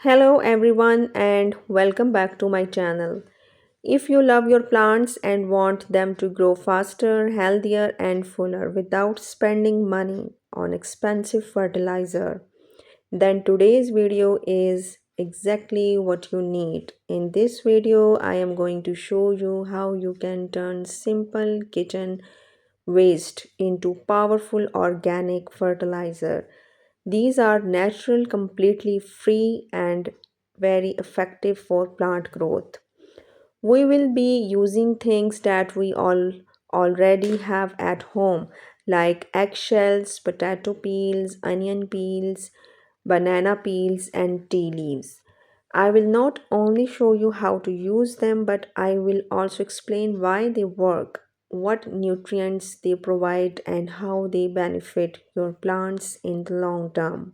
Hello everyone and welcome back to my channel. If you love your plants and want them to grow faster, healthier and fuller without spending money on expensive fertilizer, then today's video is exactly what you need. In this video, I am going to show you how you can turn simple kitchen waste into powerful organic fertilizer. These are natural, completely free, and very effective for plant growth. We will be using things that we all already have at home, like eggshells, potato peels, onion peels, banana peels, and tea leaves. I will not only show you how to use them, but I will also explain why they work, what nutrients they provide, and how they benefit your plants in the long term.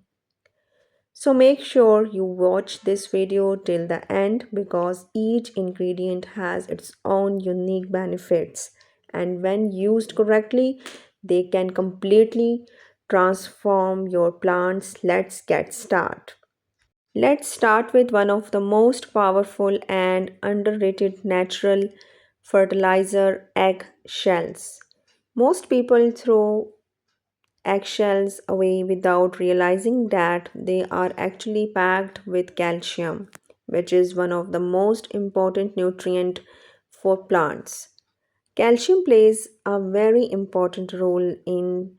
So make sure you watch this video till the end because each ingredient has its own unique benefits, and when used correctly they can completely transform your plants. Let's get started. Let's start with one of the most powerful and underrated natural fertilizer, egg shells. Most people throw eggshells away without realizing that they are actually packed with calcium, which is one of the most important nutrient for plants. Calcium plays a very important role in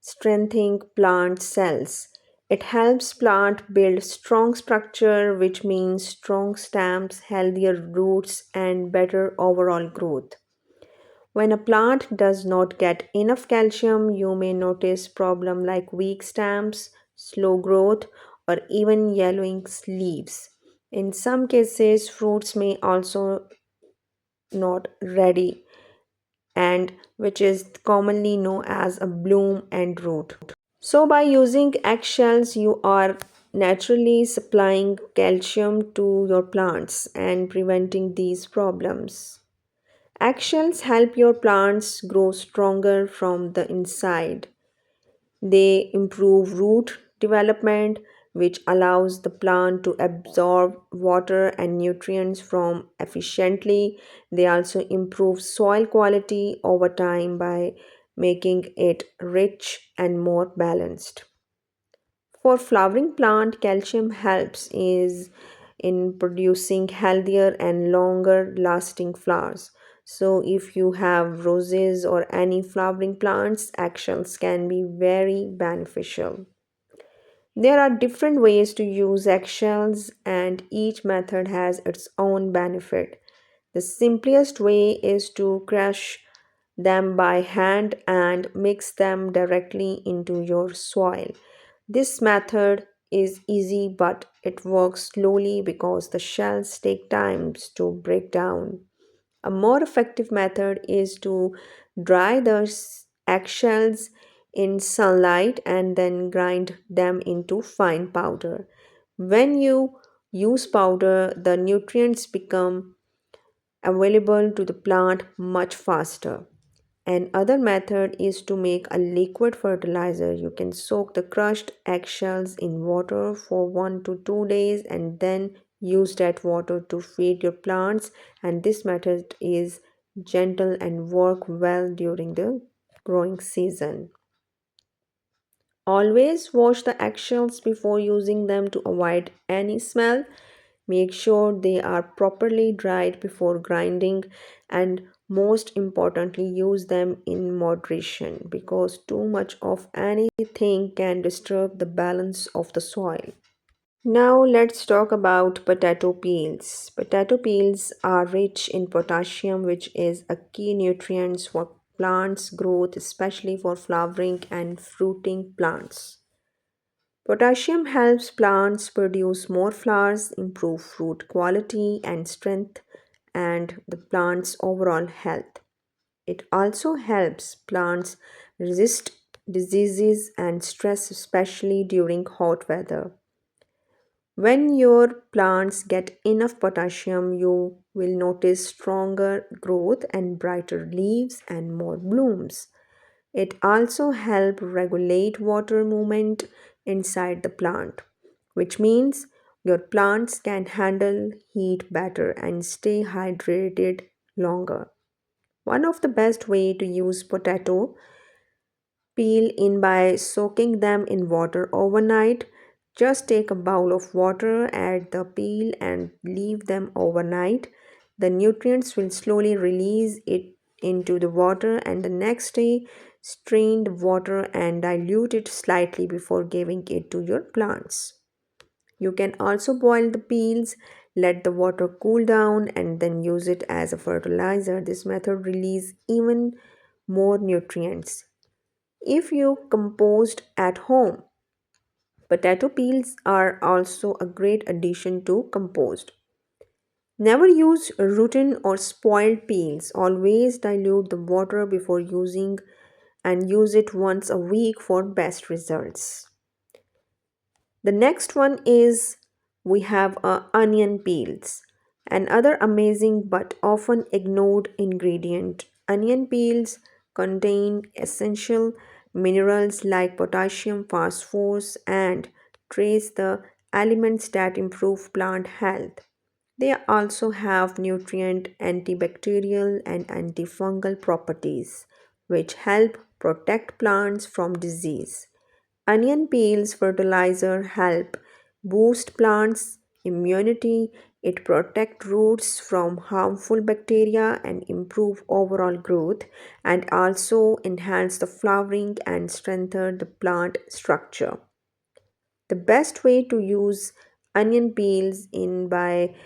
strengthening plant cells. It helps plant build strong structure, which means strong stems, healthier roots, and better overall growth. When a plant does not get enough calcium, you may notice problems like weak stems, slow growth, or even yellowing leaves. In some cases, fruits may also not ready and which is commonly known as a bloom and root. So by using eggshells, you are naturally supplying calcium to your plants and preventing these problems. Eggshells help your plants grow stronger from the inside. They improve root development, which allows the plant to absorb water and nutrients from efficiently. They also improve soil quality over time by making it rich and more balanced. For flowering plant, calcium helps is in producing healthier and longer lasting flowers. So if you have roses or any flowering plants, eggshells can be very beneficial. There are different ways to use eggshells and each method has its own benefit. The simplest way is to crush them by hand and mix them directly into your soil. This method is easy but it works slowly because the shells take time to break down. A more effective method is to dry the eggshells in sunlight and then grind them into fine powder. When you use powder, the nutrients become available to the plant much faster. Another method is to make a liquid fertilizer. You can soak the crushed eggshells in water for 1 to 2 days and then use that water to feed your plants. And this method is gentle and work well during the growing season. Always wash the eggshells before using them to avoid any smell. Make sure they are properly dried before grinding, and most importantly, use them in moderation because too much of anything can disturb the balance of the soil. Now let's talk about potato peels. Potato peels are rich in potassium, which is a key nutrient for plants growth, especially for flowering and fruiting plants. Potassium helps plants produce more flowers, improve fruit quality and strength, and the plant's overall health. It also helps plants resist diseases and stress, especially during hot weather. When your plants get enough potassium, you will notice stronger growth and brighter leaves and more blooms. It also helps regulate water movement inside the plant, which means Your plants can handle heat better and stay hydrated longer. One of the best way to use potato peel in by soaking them in water overnight. Just take a bowl of water, add the peel, and leave them overnight. The nutrients will slowly release it into the water, and the next day, strain the water and dilute it slightly before giving it to your plants. You can also boil the peels, let the water cool down, and then use it as a fertilizer. This method releases even more nutrients. If you compost at home, potato peels are also a great addition to compost. Never use rotten or spoiled peels. Always dilute the water before using and use it once a week for best results. The next one is we have onion peels, another amazing but often ignored ingredient. Onion peels contain essential minerals like potassium, phosphorus, and trace the elements that improve plant health. They also have nutrient, antibacterial, and antifungal properties, which help protect plants from disease. Onion peels fertilizer help boost plants' immunity. It protect roots from harmful bacteria and improve overall growth and also enhance the flowering and strengthen the plant structure. The best way to use onion peels in by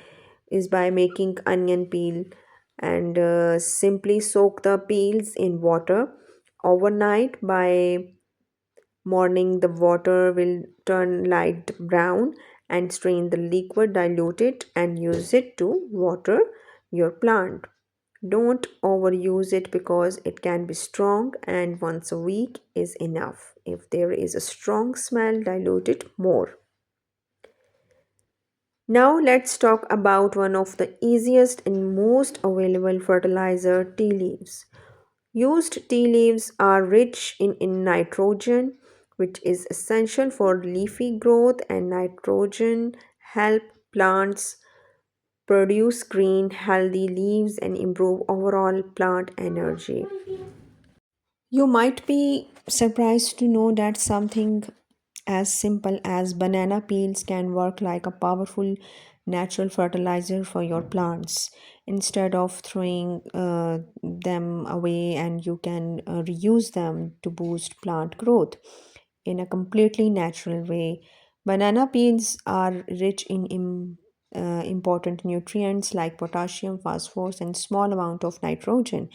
is by making onion peel and simply soak the peels in water overnight. By morning, the water will turn light brown and strain the liquid, dilute it, and use it to water your plant. Don't overuse it because it can be strong, and once a week is enough. If there is a strong smell, dilute it more. Now, let's talk about one of the easiest and most available fertilizer, tea leaves. Used tea leaves are rich in nitrogen, which is essential for leafy growth, and nitrogen help plants produce green, healthy leaves and improve overall plant energy. You might be surprised to know that something as simple as banana peels can work like a powerful natural fertilizer for your plants. Instead of throwing them away, and you can reuse them to boost plant growth in a completely natural way. Banana peels are rich in important nutrients like potassium, phosphorus, and small amount of nitrogen.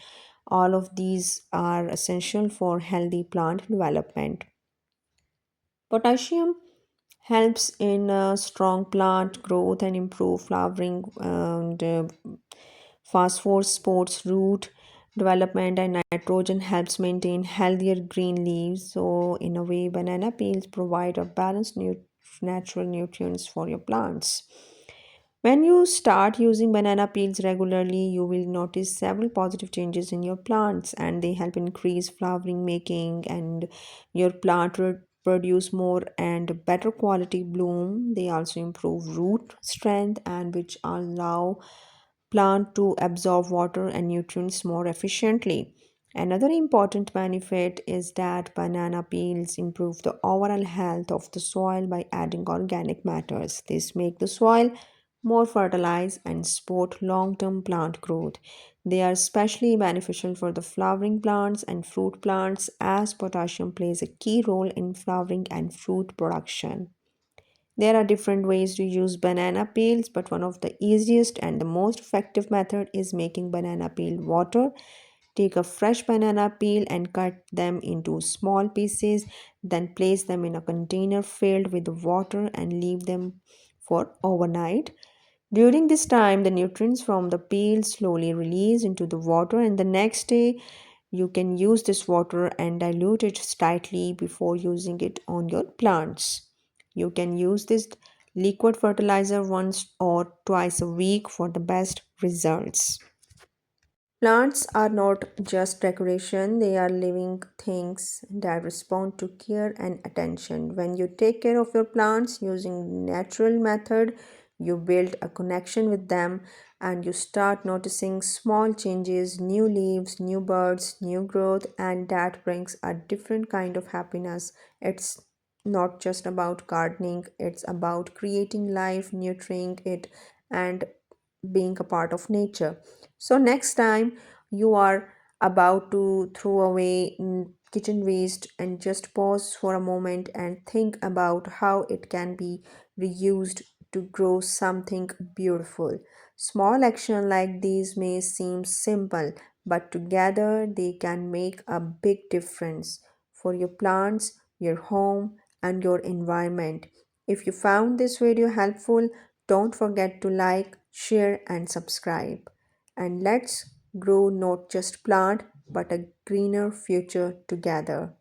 All of these are essential for healthy plant development. Potassium helps in strong plant growth and improve flowering, and phosphorus supports root development, and nitrogen helps maintain healthier green leaves. So in a way, banana peels provide a balanced natural nutrients for your plants. When you start using banana peels regularly, you will notice several positive changes in your plants, and they help increase flowering making, and your plant will produce more and better quality bloom. They also improve root strength, and which allow plant to absorb water and nutrients more efficiently. Another important benefit is that banana peels improve the overall health of the soil by adding organic matters. This make the soil more fertilized and support long-term plant growth. They are especially beneficial for the flowering plants and fruit plants as potassium plays a key role in flowering and fruit production. There are different ways to use banana peels, but one of the easiest and the most effective method is making banana peel water. Take a fresh banana peel and cut them into small pieces, then place them in a container filled with water and leave them for overnight. During this time, the nutrients from the peel slowly release into the water, and the next day, you can use this water and dilute it slightly before using it on your plants. You can use this liquid fertilizer once or twice a week for the best results. Plants are not just decoration, they are living things that respond to care and attention. When you take care of your plants using natural method, you build a connection with them and you start noticing small changes, new leaves, new birds, new growth, and that brings a different kind of happiness. It's not just about gardening, it's about creating life, nurturing it, and being a part of nature. So, next time you are about to throw away kitchen waste, and just pause for a moment and think about how it can be reused to grow something beautiful. Small action like these may seem simple, but together they can make a big difference for your plants, your home, and your environment. If you found this video helpful, don't forget to like, share, and subscribe. And let's grow not just plant but a greener future together.